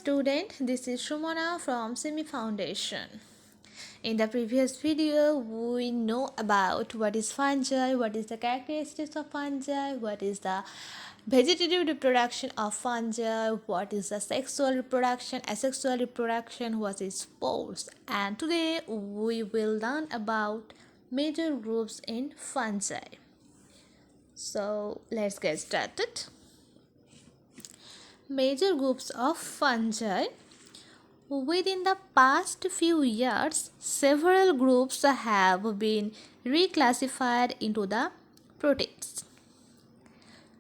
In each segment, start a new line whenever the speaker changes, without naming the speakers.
student, this is Shumana from SIMMI Foundation. In the previous video, we know about what is fungi, what is the characteristics of fungi, what is the vegetative reproduction of fungi, what is the sexual reproduction, asexual reproduction, what is spores. And today we will learn about major groups in fungi. So let's get started. Major groups of fungi. Within the past few years, several groups have been reclassified into the protists.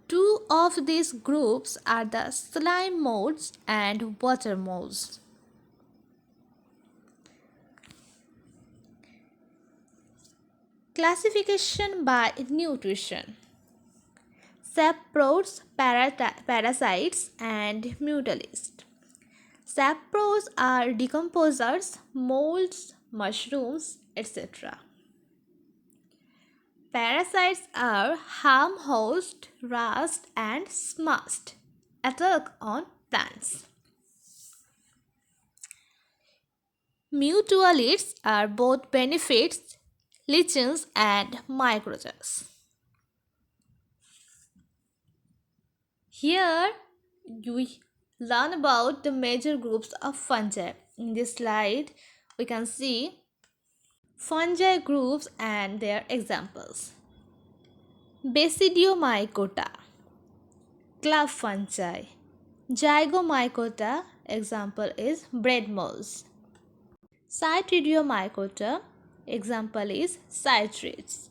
Two of these groups are the slime molds and water molds. Classification by nutrition. Saprodes, parasites, and mutualists. Saprodes are decomposers, molds, mushrooms, etc. Parasites are harm host, rust, and smust, attack on plants. Mutualists are both benefits, lichens, and microgas. Here we learn about the major groups of fungi. In this slide, we can see fungi groups and their examples. Basidiomycota, club fungi. Zygomycota, example is bread molds. Cytridiomycota, example is citrates.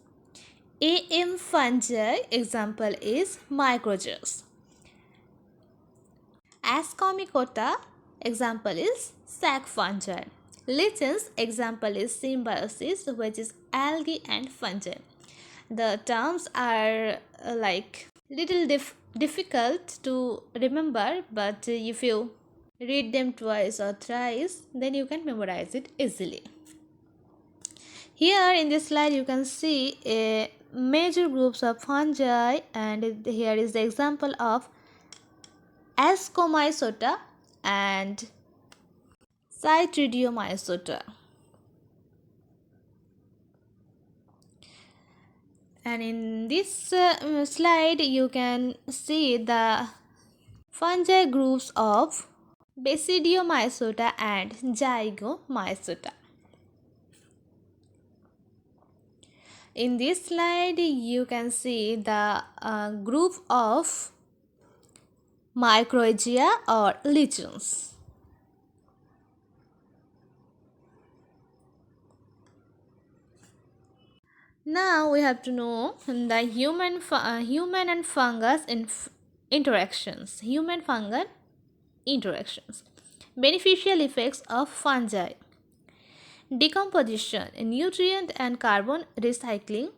AM fungi, example is microgas. Ascomycota, example is sac fungi. Lichens, example is symbiosis, which is algae and fungi. The terms are little difficult to remember, but if you read them twice or thrice, then you can memorize it easily. Here in this slide you can see major groups of fungi, and here is the example of Ascomycota and Cytridiomycota. And in this slide you can see the fungi groups of Basidiomycota and Zygomycota. In this slide you can see the group of Microgyia or lichens. Now we have to know the human and fungus interactions. Human-fungal interactions. Beneficial effects of fungi. Decomposition, nutrient and carbon recycling.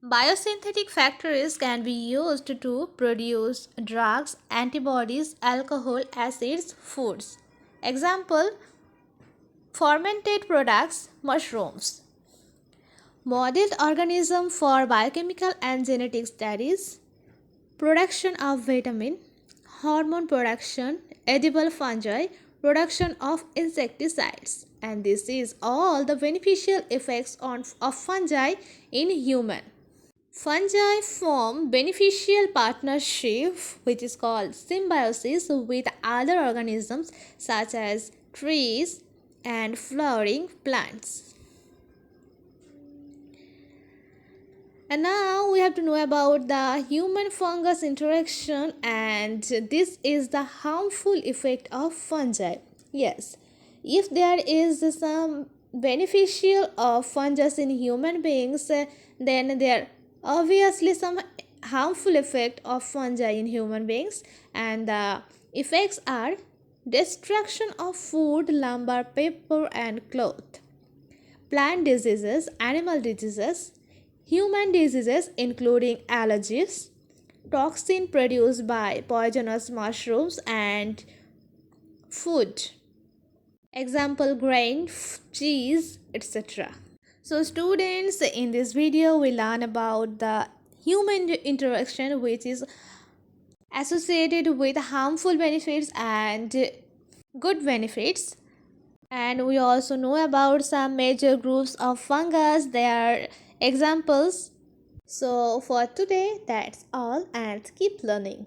Biosynthetic factories can be used to produce drugs, antibodies, alcohol, acids, foods. Example, fermented products, mushrooms. Modeled organism for biochemical and genetic studies. Production of vitamin, hormone production, edible fungi, production of insecticides. And this is all the beneficial effects of fungi in human. Fungi form beneficial partnership, which is called symbiosis, with other organisms such as trees and flowering plants. And now we have to know about the human-fungus interaction, and this is the harmful effect of fungi. Yes, if there is some beneficial of fungus in human beings, then there obviously some harmful effect of fungi in human beings, and the effects are destruction of food, lumber, paper, and cloth, plant diseases, animal diseases, human diseases including allergies, toxin produced by poisonous mushrooms, and food. Example, grain, cheese, etc. So students, in this video we learn about the human interaction, which is associated with harmful benefits and good benefits. And we also know about some major groups of fungus, their examples. So for today, that's all, and keep learning.